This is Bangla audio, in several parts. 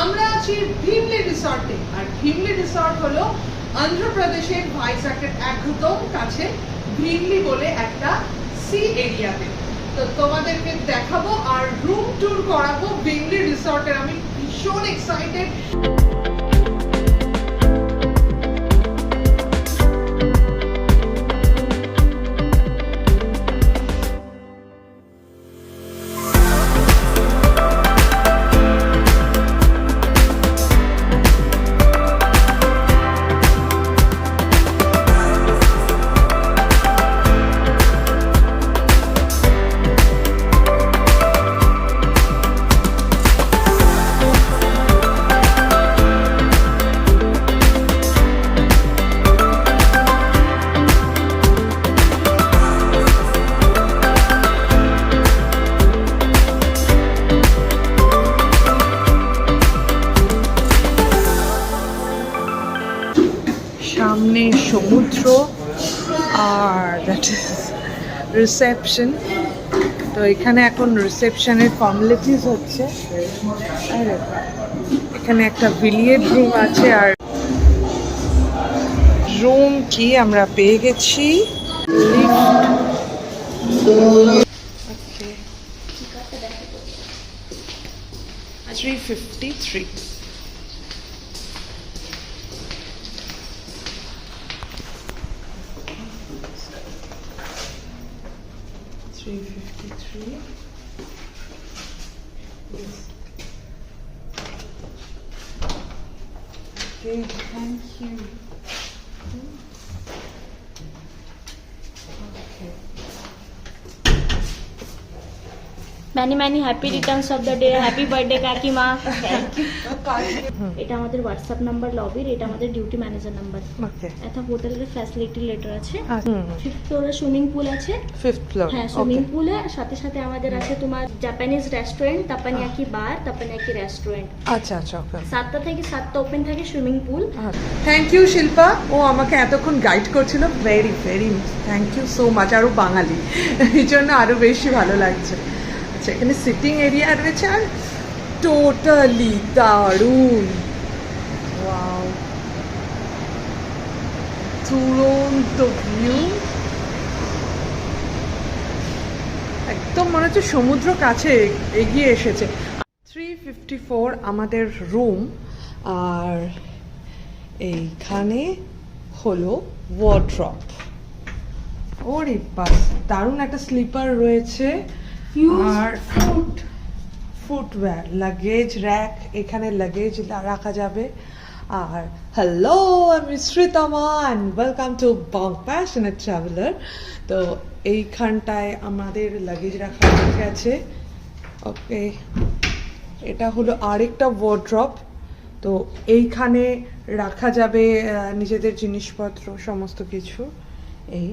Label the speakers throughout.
Speaker 1: আমরা আছি ভীমলি রিসর্টে, আর ভীমলি রিসর্ট হলো অন্ধ্রপ্রদেশের ভাইজাগের একদম কাছে ভীমলি বলে একটা সি এরিয়াতে। তো তোমাদেরকে দেখাবো আর রুম ট্যুর করাবো ভীমলি রিসর্টের। আমি ভীষণ এক্সাইটেড। সামনে সমুদ্র আর দ্যাট ইজ রিসেপশন। তো এখানে এখন রিসেপশনের ফর্মালিটিস হচ্ছে। আর এখানে একটা বিলিয়ার্ড রুম আছে, আর রুম কি আমরা পেয়ে গেছি। $353 $353. Yes. Okay, thank you. Okay.
Speaker 2: many happy returns of the day. Happy birthday কাকিমা। এটা আমাদের হোয়াটসঅ্যাপ নাম্বার লবির, এটা আমাদের ডিউটি ম্যানেজার নাম্বার।
Speaker 1: ওকে।
Speaker 2: এটা হোটেলের ফ্যাসিলিটি লেটার আছে। 5th ফ্লোরে সুইমিং পুল আছে।
Speaker 1: 5th floor.
Speaker 2: হ্যাঁ, সুইমিং পুলে সাথে সাথে আমাদের আছে তোমার Japanese restaurant, teppanyaki bar, teppanyaki restaurant.
Speaker 1: আচ্ছা আচ্ছা, ওকে।
Speaker 2: 7টা থেকে 7টা ওপেন থাকে swimming pool.
Speaker 1: Thank you Shilpa, ও আমাকে এতক্ষণ গাইড করছিল। Very very thank you so much. আরও বাঙালি, এই জন্য আরও বেশি ভালো লাগছে। আচ্ছা, এখানে সিটিং এরিয়া রয়েছে আর টোটালি দারুণ। ওয়াও, দুরন্ত ভিউ, একদম মনে হচ্ছে সমুদ্র কাছে এগিয়ে এসেছে। 354 আমাদের রুম, আর এইখানে হলো ওয়ার্ড্রপ। ওরে বাস, দারুণ একটা স্লিপার রয়েছে। আর ফুটওয়্যার, লাগেজ র্যাক, এখানে লাগেজ রাখা যাবে। আর হ্যালো, আমি Sreetama and welcome to Bong passionate traveller. তো এইখানটায় আমাদের লাগেজ রাখা হয়ে গেছে। ওকে, এটা হলো আরেকটা ওয়ার্ড্রপ। তো এইখানে রাখা যাবে নিজেদের জিনিসপত্র সমস্ত কিছু। এই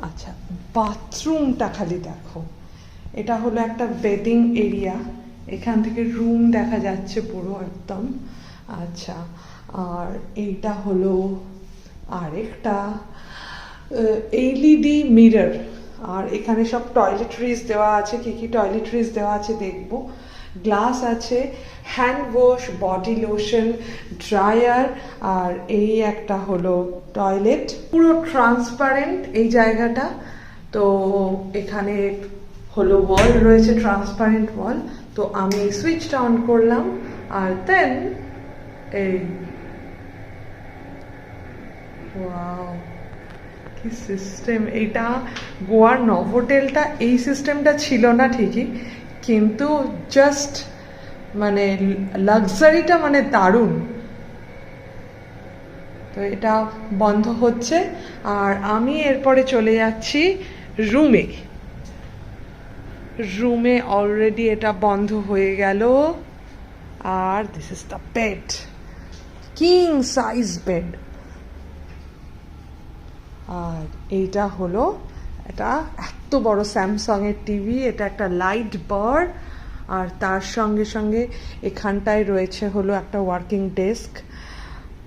Speaker 1: আচ্ছা, বাথরুমটা খালি দেখো। এটা হলো একটা বেডিং এরিয়া, এখান থেকে রুম দেখা যাচ্ছে পুরো একদম। আচ্ছা, আর এইটা হলো আরেকটা এলইডি মিরর, আর এখানে সব টয়লেট্রিজ দেওয়া আছে। কি কি টয়লেট্রিজ দেওয়া আছে দেখবো। গ্লাস আছে, hand wash, body lotion, dryer, আর এই একটা হলো টয়লেট। পুরো ট্রান্সপারেন্ট এই জায়গাটা। তো এখানে হলো ওয়াল রয়েছে, ট্রান্সপারেন্ট ওয়াল। তো আমি সুইচটা অন করলাম, আর দেন এই ওয়াও, কি সিস্টেম! এটা গোয়ার নভোটেলটা এই সিস্টেমটা ছিল না ঠিকই, কিন্তু জাস্ট মানে লাক্সারিটা মানে দারুণ। তো এটা বন্ধ হচ্ছে, আর আমি এরপরে চলে যাচ্ছি রুমে। রুমে অলরেডি এটা বন্ধ হয়ে গেল। আর this is the bed, king size bed. আর এইটা হলো এটা এত বড় স্যামসাং এর টিভি। এটা একটা লাইট বার, আর তার সঙ্গে সঙ্গে এখানটায় রয়েছে হলো একটা ওয়ার্কিং ডেস্ক,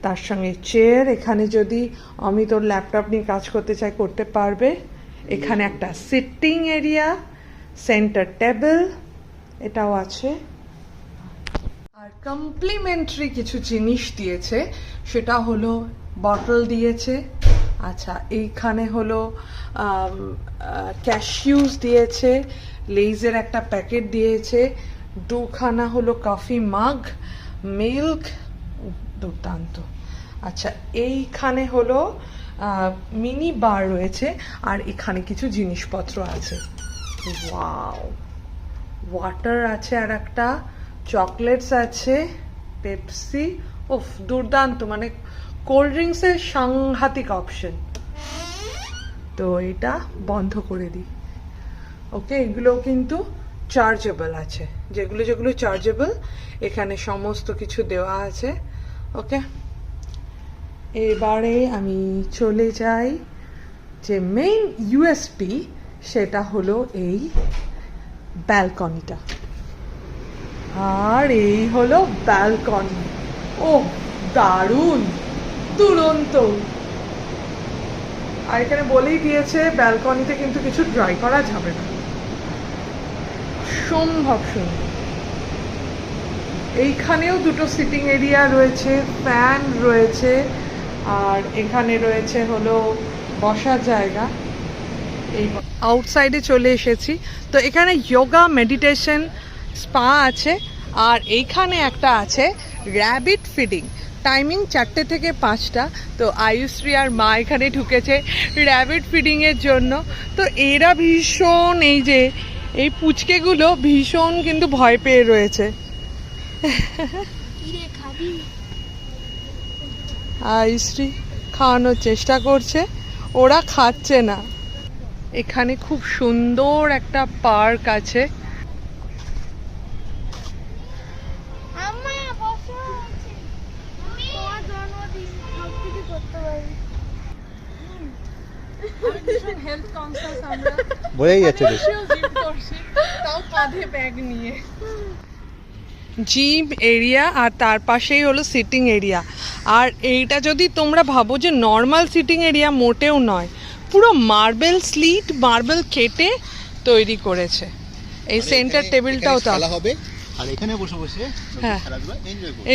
Speaker 1: তার সঙ্গে চেয়ার। এখানে যদি আমি তোর ল্যাপটপ নিয়ে কাজ করতে চাই করতে পারবে। এখানে একটা সিটিং এরিয়া, সেন্টার টেবিল এটাও আছে। আর কমপ্লিমেন্টারি কিছু জিনিস দিয়েছে, সেটা হলো বটল দিয়েছে। আচ্ছা, এইখানে হলো ক্যাশিউস দিয়েছে, লেজের একটা প্যাকেট দিয়েছে, দুখানা হলো কফি মাগ, মিল্ক, দুর্দান্ত। আচ্ছা, এইখানে হলো মিনি বার রয়েছে, আর এখানে কিছু জিনিসপত্র আছে। ওয়াও, ওয়াটার আছে, আর একটা চকলেটস আছে, পেপসি, ওফ দুর্দান্ত, মানে কোল্ড ড্রিঙ্কসের সাংঘাতিক অপশন। তো এটা বন্ধ করে দিই। ওকে, এগুলো কিন্তু চার্জেবল আছে, যেগুলো যেগুলো চার্জেবল এখানে সমস্ত কিছু দেওয়া আছে। ওকে, এবারে আমি চলে যাই যে মেইন ইউএসপি, সেটা হলো এই ব্যালকনিটা। আর এই হলো ব্যালকনি। ও দারুণ, দুরন্ত। আর এখানে বলেই দিয়েছে ব্যালকনিতে কিন্তু কিছু ড্রাই করা যাবে না, সম্ভব সুন্দর। এইখানেও দুটো সিটিং এরিয়া রয়েছে, ফ্যান রয়েছে, আর এখানে রয়েছে হলো বসার জায়গা। এই আউটসাইডে চলে এসেছি, তো এখানে যোগা, মেডিটেশন, স্পা আছে, আর এইখানে একটা আছে র্যাবিট ফিডিং। টাইমিং 4টে থেকে 5টা। তো আয়ুশ্রী আর মা এখানে ঢুকেছে র্যাবিট ফিডিংয়ের জন্য। তো এরা ভীষণ, এই যে এই পুচকেগুলো ভীষণ কিন্তু ভয় পেয়ে রয়েছে। আয়ুশ্রী খাওয়ানোর চেষ্টা করছে, ওরা খাচ্ছে না। এখানে খুব সুন্দর একটা পার্ক আছে। জিম এরিয়া, আর তার পাশেই হলো সিটিং এরিয়া। আর এইটা যদি তোমরা ভাবো যে নর্মাল সিটিং এরিয়া, মোটেও নয়, পুরো মার্বেল স্লিট, মার্বেল কেটে তৈরি করেছে। এই সেন্টার টেবিলটাও তো হবে, আর এখানে বসে বসে খেলাধুলা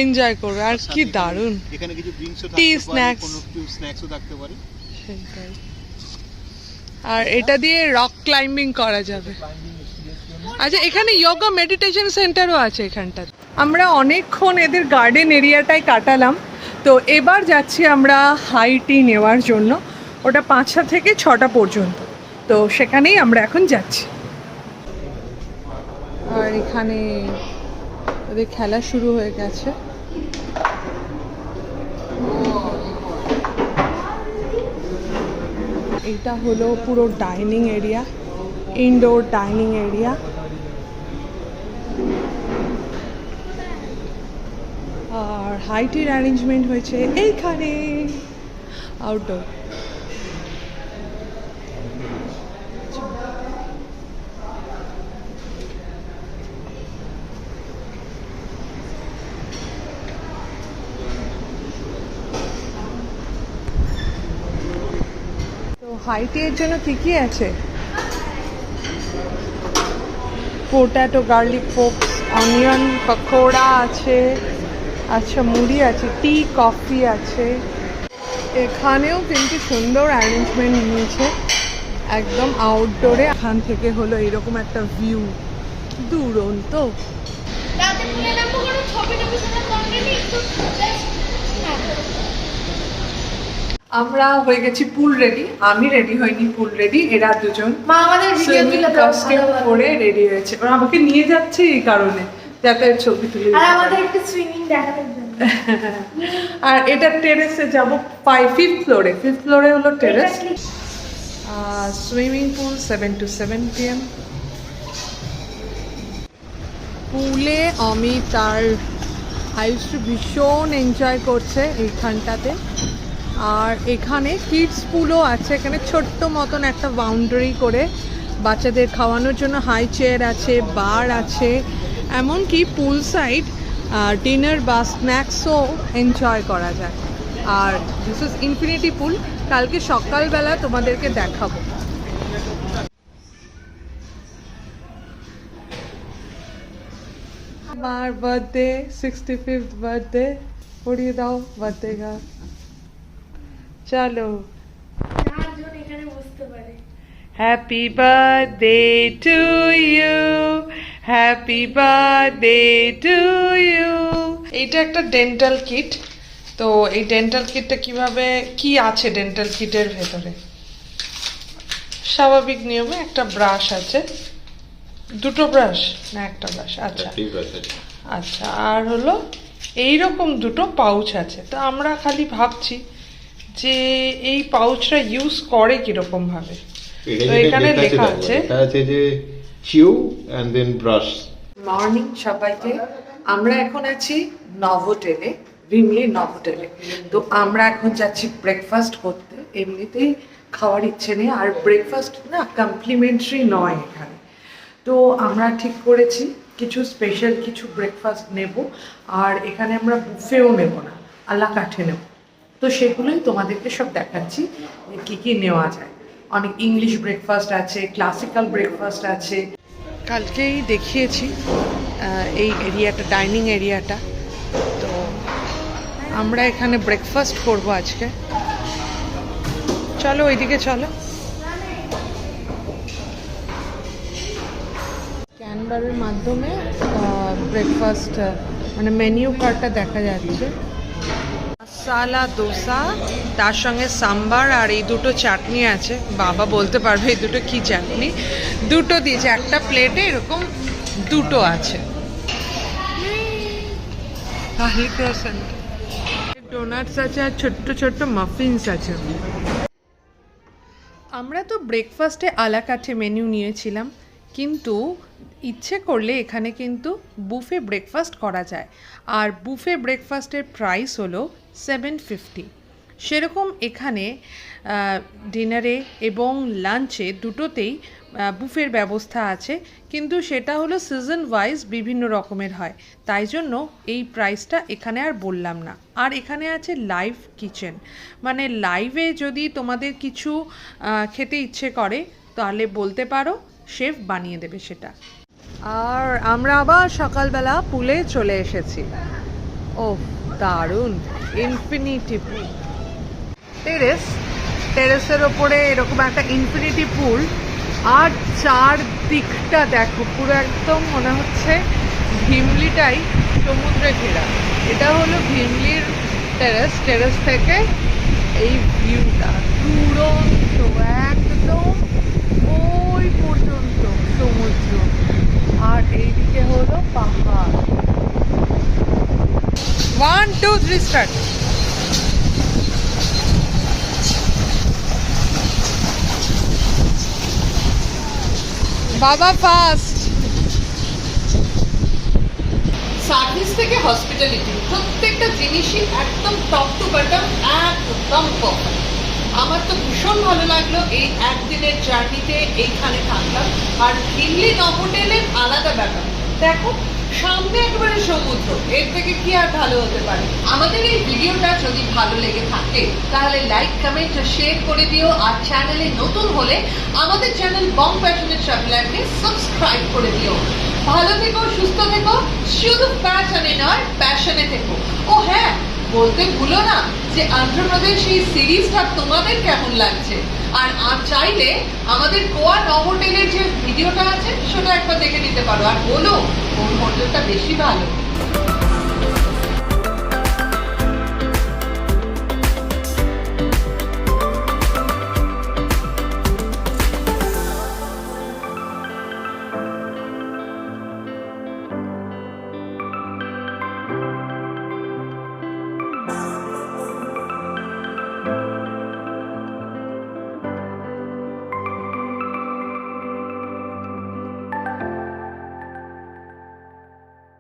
Speaker 1: এনজয় করবে। আর কি দারুণ, এখানে কিছু ড্রিঙ্কসও থাকতে পারে, স্ন্যাক্স, কোনো কিছু স্ন্যাক্সও থাকতে পারে। সেটাই। আর এটা দিয়ে রক ক্লাইম্বিং করা যাবে। আচ্ছা, এখানে যোগা মেডিটেশন সেন্টারও আছে এখানটা। আমরা অনেকক্ষণ এদের গার্ডেন এরিয়াটাই কাটালাম, তো এবার যাচ্ছি আমরা হাই টি নেওয়ার জন্য। ওটা 5টা থেকে 6টা পর্যন্ত, তো সেখানেই আমরা এখন যাচ্ছি। আর এখানে ওদের খেলা শুরু হয়ে গেছে। এটা হলো পুরো dining area, indoor dining area. আর হাইটির অ্যারেঞ্জমেন্ট হয়েছে এইখানে, আউটডোর। তো হাইটির জন্য কি কি আছে? Potato garlic pops, onion pakora আছে, আচ্ছা মুড়ি আছে, টি কফি আছে। এখানেও কিন্তু সুন্দর অ্যারেঞ্জমেন্ট নিয়েছে, একদম আউটডোরে। এখান থেকে হলো এরকম একটা ভিউ, দুরন্ত। আমরা হয়ে গেছি পুল রেডি। আমি রেডি হইনি, পুল রেডি। এরা দুজন
Speaker 2: মা আমাদের
Speaker 1: কস্টিউম পরে রেডি হয়েছে। ওরা আমাকে নিয়ে যাচ্ছে এই কারণে, যাতে ছবি তুলি,
Speaker 2: আর আমাদের একটু সুইমিং দেখাতে।
Speaker 1: আর এটা টেরেসে যাব, 5th ফ্লোরে। 5th ফ্লোরে হলো terrace. Swimming pool 7 to 7 PM। পুলে অমিত আর আয়ুশ্রী ভীষণ এনজয় করছে এইখানটাতে। আর এখানে কিডস পুলও আছে, এখানে ছোট্ট মতন একটা বাউন্ডারি করে বাচ্চাদের খাওয়ানোর জন্য হাই চেয়ার আছে, বার আছে, এমনকি পুল সাইড ডিনার বা স্ন্যাক্সও এনজয় করা যায়। আর দিস ইজ ইনফিনিটি পুল। কালকে সকালবেলা তোমাদেরকে দেখাবো। আমার বার্থডে 65th বার্থডে পড়িয়ে দাও বার্থডে গান চলো
Speaker 2: চারজন এখানে বসতে পারে।
Speaker 1: Happy birthday to you happy birthday to you. এইটা একটা ডেন্টাল কিট। তো এই ডেন্টাল কিটটা কিভাবে কি আছে ডেন্টাল কিটের ভেতরে? স্বাভাবিক নিয়মে একটা ব্রাশ আছে, দুটো ব্রাশ না একটা ব্রাশ, আচ্ছা আচ্ছা, আর হলো এইরকম দুটো পাউচ আছে। তো আমরা খালি ভাবছি যে এই পাউচটা ইউজ করে কিরকম ভাবে। তো এখানে লেখা আছে
Speaker 3: যে চিউ এন্ড দেন ব্রাশ।
Speaker 1: মর্নিং সবাইকে, আমরা এখন আছি নভোটেলে, ভিমলি নভোটেলে। তো আমরা এখন যাচ্ছি ব্রেকফাস্ট করতে। এমনিতেই খাওয়ার ইচ্ছে নেই, আর ব্রেকফাস্ট না কমপ্লিমেন্টারি নয় এখানে। তো আমরা ঠিক করেছি কিছু স্পেশাল কিছু ব্রেকফাস্ট নেব, আর এখানে আমরা বুফেও নেব না, আলা কাঠে নেব। তো সেগুলোই তোমাদেরকে সব দেখাচ্ছি যে কী কী নেওয়া যায়। অনেক ইংলিশ ব্রেকফাস্ট আছে, ক্লাসিক্যাল ব্রেকফাস্ট আছে। কালকেই দেখিয়েছি এই এরিয়াটা, ডাইনিং এরিয়াটা। তো আমরা এখানে ব্রেকফাস্ট করব আজকে। চলো ওইদিকে চলো। ক্যানভারের মাধ্যমে ব্রেকফাস্ট মানে মেনিউ কার্ডটা দেখা যাচ্ছে। মশালা দোসা, তার সঙ্গে সাম্বার, আর এই দুটো চাটনি আছে। বাবা বলতে পারবে এই দুটো কি চাটনি। দুটো দিয়েছে, একটা প্লেটে এরকম দুটো আছে। ডোনাটস আছে আর ছোট্ট ছোট্ট মাফিনস আছে। আমরা তো ব্রেকফাস্টে আলা কাঠে মেনু নিয়েছিলাম, কিন্তু ইচ্ছে করলে এখানে কিন্তু বুফে ব্রেকফাস্ট করা যায়। আর বুফে ব্রেকফাস্টের প্রাইস হলো 750। সেরকম এখানে ডিনারে এবং লাঞ্চে দুটোতেই বুফের ব্যবস্থা আছে, কিন্তু সেটা হলো সিজন ওয়াইজ বিভিন্ন রকমের হয়, তাই জন্য এই প্রাইসটা এখানে আর বললাম না। আর এখানে আছে লাইভ কিচেন, মানে লাইভে যদি তোমাদের কিছু খেতে ইচ্ছে করে তাহলে বলতে পারো, শেফ বানিয়ে দেবে সেটা। আর আমরা আবার সকালবেলা পুলে চলে এসেছি। ও দারুণ, ইনফিনিটি পুল। টেরেসের ওপরে এরকম একটা ইনফিনিটি পুল, আর চারদিকটা দেখো পুরো একদম মনে হচ্ছে ভীমলিটাই সমুদ্রে ঘেরা। এটা হলো ভীমলির টেরেস থেকে এই ভিউটা দুরন্ত, একদম ওই পর্যন্ত সমুদ্র, আর এইদিকে হলো পাহাড়। 1 2 3 স্টার্ট। বাবা ফার্স্ট। সার্ভিস থেকে হসপিটালিটি প্রত্যেকটা জিনিসই একদম টপ টু বটম একদম পারফেক্ট। আমার তো ভীষণ ভালো লাগলো এই একদিনের জার্নিতে এইখানে থাকলাম। আর ভিমলি নভোটেলের আলাদা ব্যাপার, দেখো সামনে একেবারে সমুদ্র, এর থেকে কি আর ভালো হতে পারে। আমাদের এই ভিডিওটা যদি ভালো লেগে থাকে তাহলে লাইক কমেন্ট ও শেয়ার করে দিও। আর চ্যানেলে নতুন হলে আমাদের চ্যানেল বং প্যাশনেট ট্রাভেলারকে সাবস্ক্রাইব করে দিও। ভালো থেকো, সুস্থ থেকো, শুধু প্যাশনে নয় প্যাশনে থেকো। ও হ্যাঁ, বলতে ভুলো না যে অন্ধ্রপ্রদেশ এই সিরিজটা তোমাদের কেমন লাগছে। আর চাইলে আমাদের গোয়া নভোটেলের যে ভিডিওটা আছে সেটা একবার দেখে নিতে পারো, আর বলো কোন হোটেলটা বেশি ভালো।